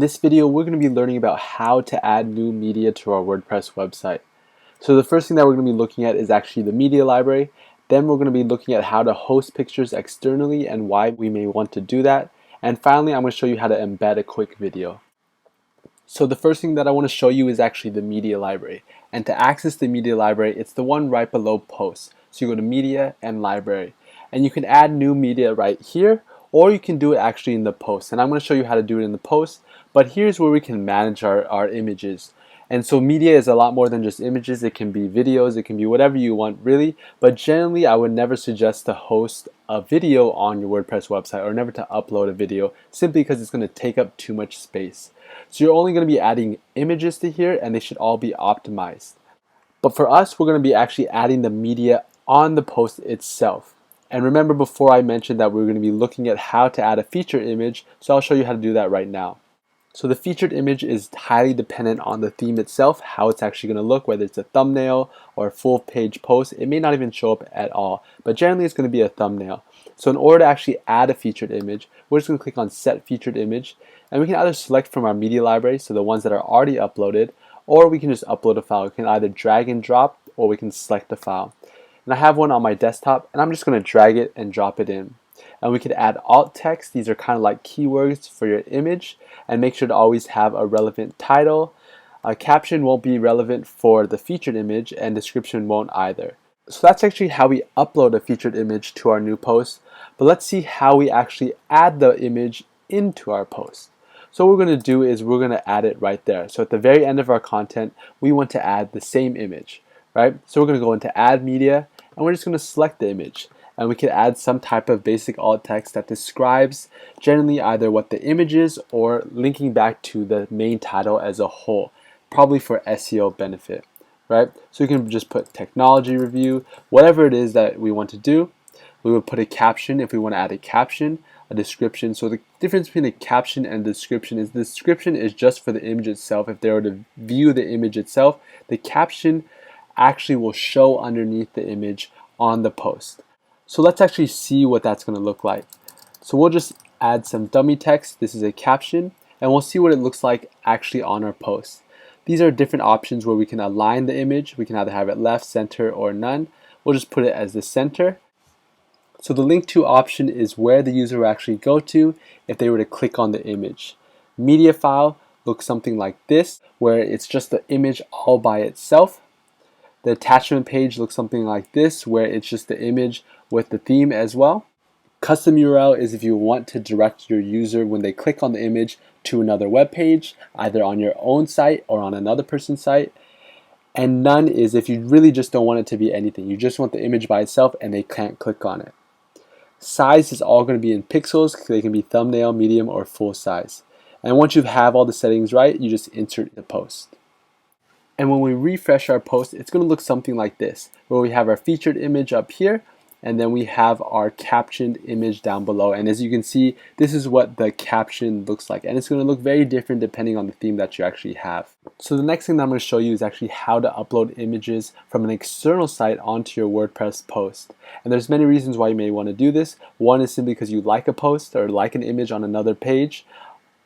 this video, we're going to be learning about how to add new media to our WordPress website. So the first thing that we're going to be looking at is actually the media library. Then we're going to be looking at how to host pictures externally and why we may want to do that. And finally, I'm going to show you how to embed a quick video. So the first thing that I want to show you is actually the media library. And to access the media library, it's the one right below posts. So you go to media and library. And you can add new media right here, or you can do it actually in the post. And I'm going to show you how to do it in the post, but here's where we can manage our images. And so media is a lot more than just images. It can be videos, it can be whatever you want really, but generally I would never suggest to host a video on your WordPress website or never to upload a video simply because it's going to take up too much space. So you're only going to be adding images to here and they should all be optimized. But for us, we're going to be actually adding the media on the post itself. And remember before I mentioned that we're going to be looking at how to add a featured image, so I'll show you how to do that right now. So the featured image is highly dependent on the theme itself, how it's actually going to look, whether it's a thumbnail or a full page post. It may not even show up at all, but generally it's going to be a thumbnail. So in order to actually add a featured image, we're just going to click on Set Featured Image, and we can either select from our media library, so the ones that are already uploaded, or we can just upload a file. We can either drag and drop, or we can select the file. And I have one on my desktop, and I'm just going to drag it and drop it in. And we could add alt text. These are kind of like keywords for your image, and make sure to always have a relevant title. A caption won't be relevant for the featured image, and description won't either. So that's actually how we upload a featured image to our new post. But let's see how we actually add the image into our post. So what we're going to do is we're going to add it right there. So at the very end of our content, we want to add the same image, right? So we're going to go into Add Media, and we're just going to select the image. And we can add some type of basic alt text that describes generally either what the image is or linking back to the main title as a whole, probably for SEO benefit, right? So you can just put technology review, whatever it is that we want to do. We would put a caption if we want to add a caption, a description. So the difference between a caption and description is the description is just for the image itself. If they were to view the image itself, the caption actually will show underneath the image on the post. So let's actually see what that's going to look like. So we'll just add some dummy text. This is a caption, and we'll see what it looks like actually on our post. These are different options where we can align the image. We can either have it left, center, or none. We'll just put it as the center. So the link to option is where the user will actually go to if they were to click on the image. Media file looks something like this, where it's just the image all by itself. The attachment page looks something like this, where it's just the image with the theme as well. Custom URL is if you want to direct your user when they click on the image to another web page, either on your own site or on another person's site. And none is if you really just don't want it to be anything. You just want the image by itself and they can't click on it. Size is all going to be in pixels. They can be thumbnail, medium, or full size. And once you have all the settings right, you just insert the post. And when we refresh our post, it's going to look something like this, where we have our featured image up here, and then we have our captioned image down below. And as you can see, this is what the caption looks like. And it's going to look very different depending on the theme that you actually have. So the next thing that I'm going to show you is actually how to upload images from an external site onto your WordPress post. And there's many reasons why you may want to do this. One is simply because you like a post or like an image on another page.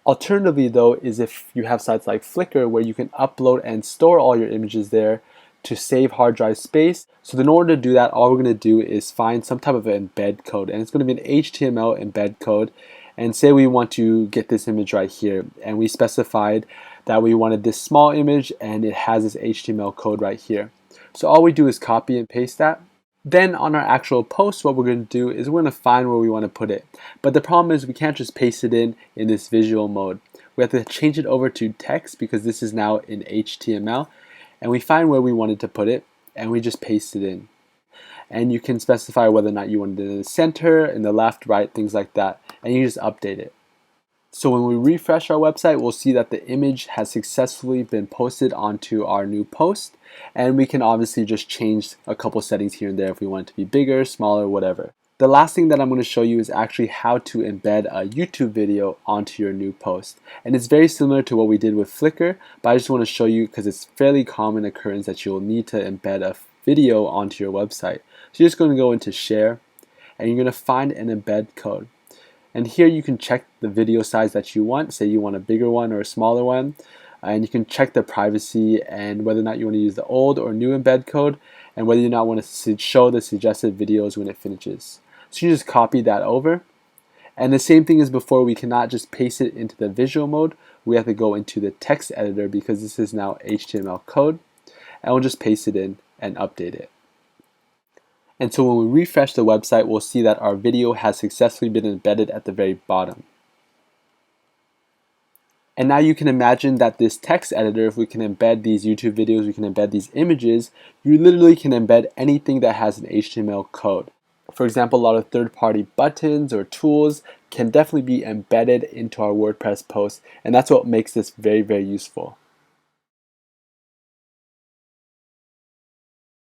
Alternatively though is if you have sites like Flickr where you can upload and store all your images there to save hard drive space. So in order to do that, all we're going to do is find some type of embed code, and it's going to be an HTML embed code. And say we want to get this image right here, and we specified that we wanted this small image and it has this HTML code right here. So all we do is copy and paste that. Then on our actual post, what we're going to do is we're going to find where we want to put it. But the problem is we can't just paste it in this visual mode. We have to change it over to text because this is now in HTML. And we find where we wanted to put it, and we just paste it in. And you can specify whether or not you want it in the center, in the left, right, things like that. And you just update it. So when we refresh our website, we'll see that the image has successfully been posted onto our new post. And we can obviously just change a couple settings here and there if we want it to be bigger, smaller, whatever. The last thing that I'm going to show you is actually how to embed a YouTube video onto your new post. And it's very similar to what we did with Flickr, but I just want to show you because it's fairly common occurrence that you'll need to embed a video onto your website. So you're just going to go into Share, and you're going to find an embed code. And here you can check the video size that you want. Say you want a bigger one or a smaller one. And you can check the privacy and whether or not you want to use the old or new embed code, and whether or not want to show the suggested videos when it finishes. So you just copy that over. And the same thing as before, we cannot just paste it into the visual mode. We have to go into the text editor because this is now HTML code. And we'll just paste it in and update it. And so when we refresh the website, we'll see that our video has successfully been embedded at the very bottom. And now you can imagine that this text editor, if we can embed these YouTube videos, we can embed these images, you literally can embed anything that has an HTML code. For example, a lot of third-party buttons or tools can definitely be embedded into our WordPress posts, and that's what makes this very, very useful.